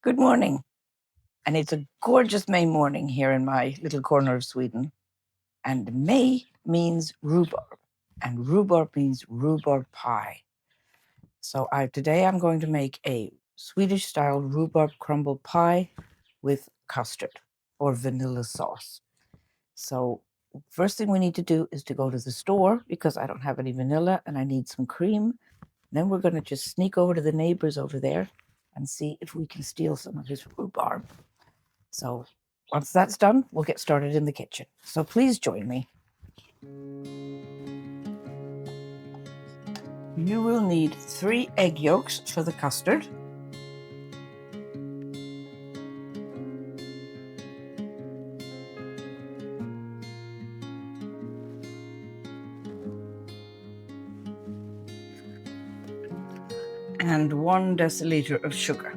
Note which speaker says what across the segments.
Speaker 1: Good morning. And it's a gorgeous May morning here in my little corner of Sweden. And May means rhubarb, and rhubarb means rhubarb pie. So today I'm going to make a Swedish style rhubarb crumble pie with custard or vanilla sauce. So first thing we need to do is to go to the store because I don't have any vanilla and I need some cream. Then we're going to just sneak over to the neighbors over there and see if we can steal some of his rhubarb. So once that's done, we'll get started in the kitchen. So please join me. You will need 3 egg yolks for the custard. And 1 deciliter of sugar.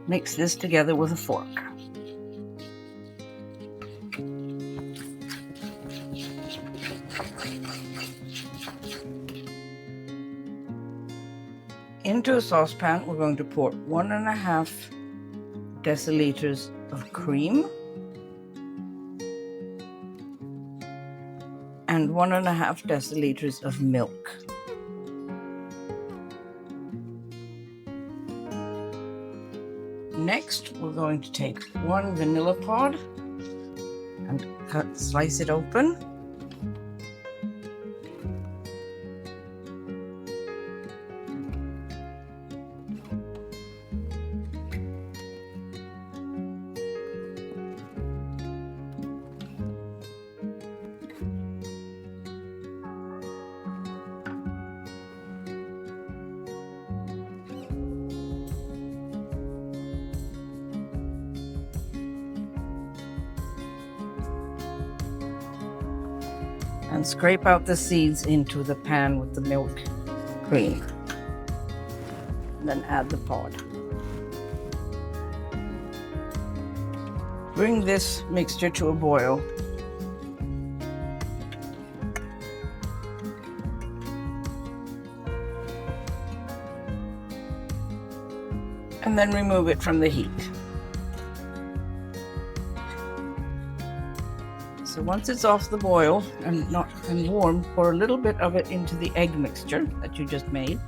Speaker 1: Mix this together with a fork. Into a saucepan, we're going to pour 1.5 deciliters of cream and 1.5 deciliters of milk. Next, we're going to take 1 vanilla pod and slice it open. And scrape out the seeds into the pan with the milk cream. And then add the pod. Bring this mixture to a boil. And then remove it from the heat. So once it's off the boil and warm, pour a little bit of it into the egg mixture that you just made.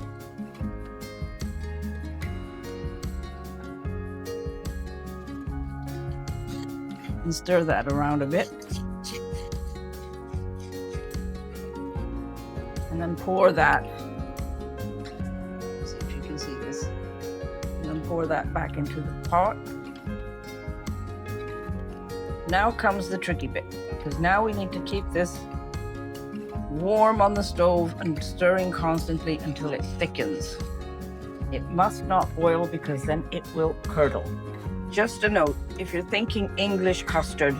Speaker 1: And stir that around a bit. And then pour that. See if you can see this. And then pour that back into the pot. Now comes the tricky bit, because now we need to keep this warm on the stove and stirring constantly until it thickens. It must not boil because then it will curdle. Just a note, if you're thinking English custard,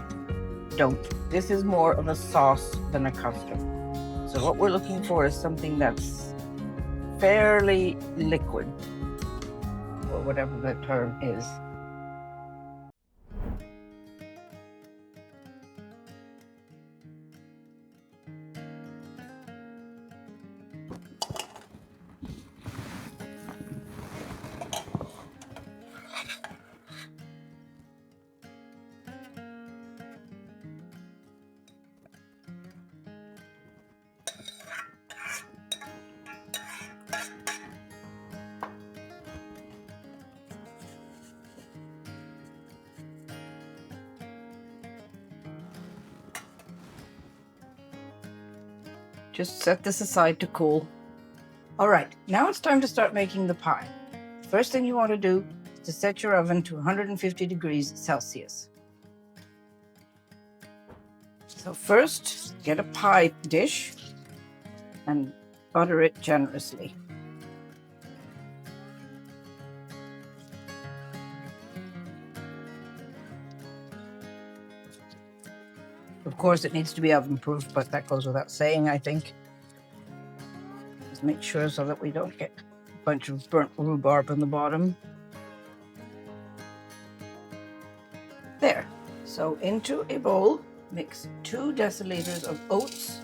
Speaker 1: don't. This is more of a sauce than a custard. So what we're looking for is something that's fairly liquid, or whatever the term is. Just set this aside to cool. All right, now it's time to start making the pie. First thing you want to do is to set your oven to 150 degrees Celsius. So first, get a pie dish and butter it generously. Of course, it needs to be oven-proof, but that goes without saying, I think. Just make sure so that we don't get a bunch of burnt rhubarb on the bottom. There. So into a bowl, mix 2 deciliters of oats,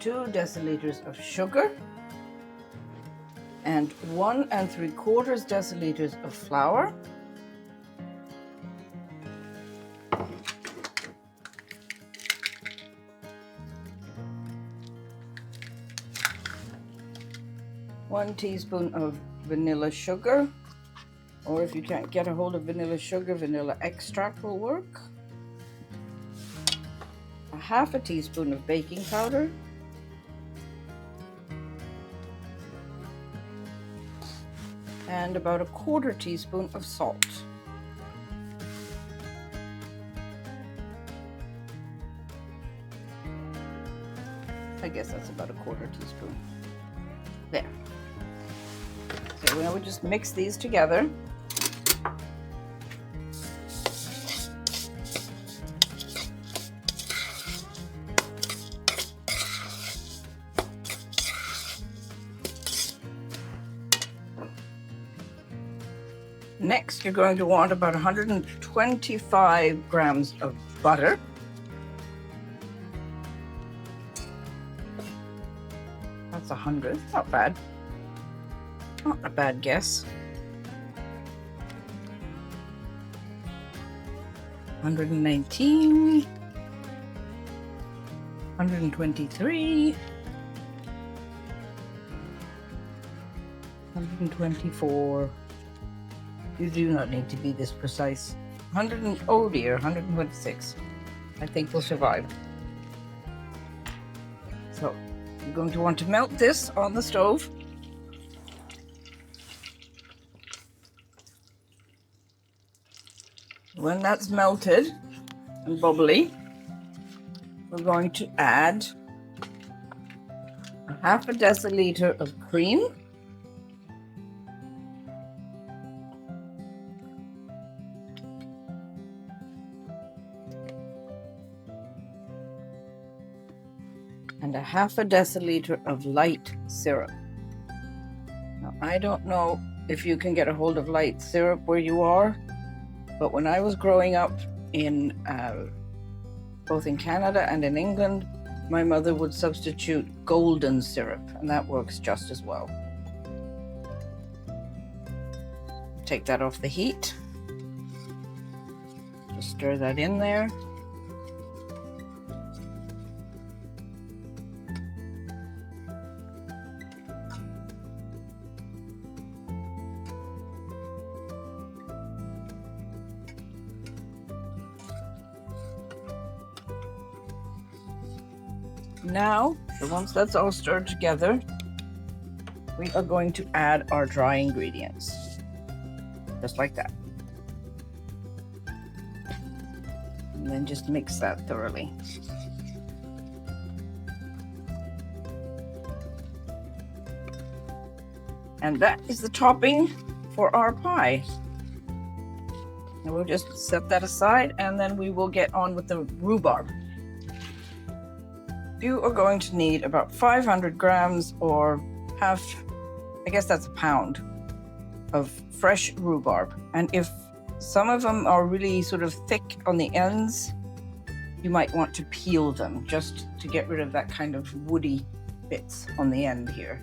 Speaker 1: 2 deciliters of sugar and 1 3/4 deciliters of flour. One teaspoon of vanilla sugar, or if you can't get a hold of vanilla sugar, vanilla extract will work. A 1/2 teaspoon of baking powder. And about a 1/4 teaspoon of salt. I guess that's about a 1/4 teaspoon. There. So now we just mix these together. Next, you're going to want about 125 grams of butter. That's 100, not bad. Not a bad guess. 119, 123, 124. You do not need to be this precise. 126. I think we'll survive. So you're going to want to melt this on the stove. When that's melted and bubbly, we're going to add a 1/2 deciliter of cream. And a 1/2 deciliter of light syrup. Now, I don't know if you can get a hold of light syrup where you are, but when I was growing up in both in Canada and in England, my mother would substitute golden syrup, and that works just as well. Take that off the heat. Just stir that in there. Now, once that's all stirred together, we are going to add our dry ingredients, just like that. And then just mix that thoroughly. And that is the topping for our pie. And we'll just set that aside, and then we will get on with the rhubarb. You are going to need about 500 grams or I guess that's a pound of fresh rhubarb. And if some of them are really sort of thick on the ends, you might want to peel them just to get rid of that kind of woody bits on the end here.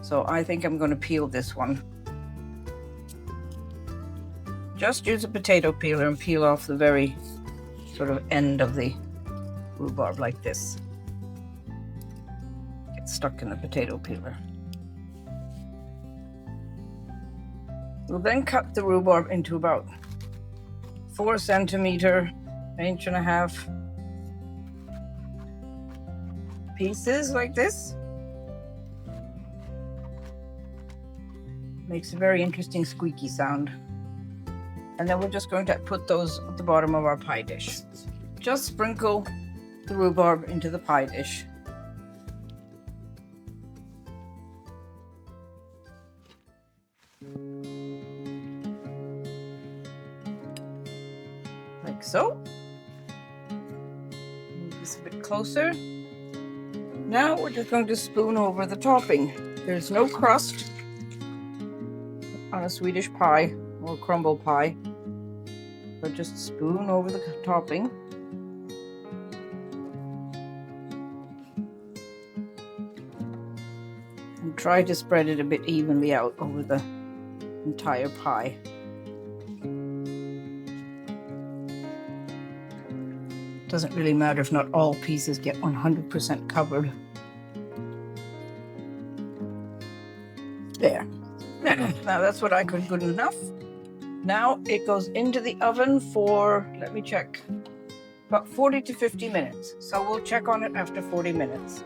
Speaker 1: So I think I'm going to peel this one. Just use a potato peeler and peel off the very sort of end of the rhubarb like this. Get stuck in the potato peeler. We'll then cut the rhubarb into about 4 centimeter, 1.5 inch pieces like this. Makes a very interesting squeaky sound. And then we're just going to put those at the bottom of our pie dish. Just sprinkle the rhubarb into the pie dish. Like so. Move this a bit closer. Now we're just going to spoon over the topping. There's no crust on a Swedish pie or crumble pie, but just spoon over the topping. And try to spread it a bit evenly out over the entire pie. Doesn't really matter if not all pieces get 100% covered. There. Now that's what I could good enough. Now it goes into the oven for, let me check, about 40 to 50 minutes. So we'll check on it after 40 minutes.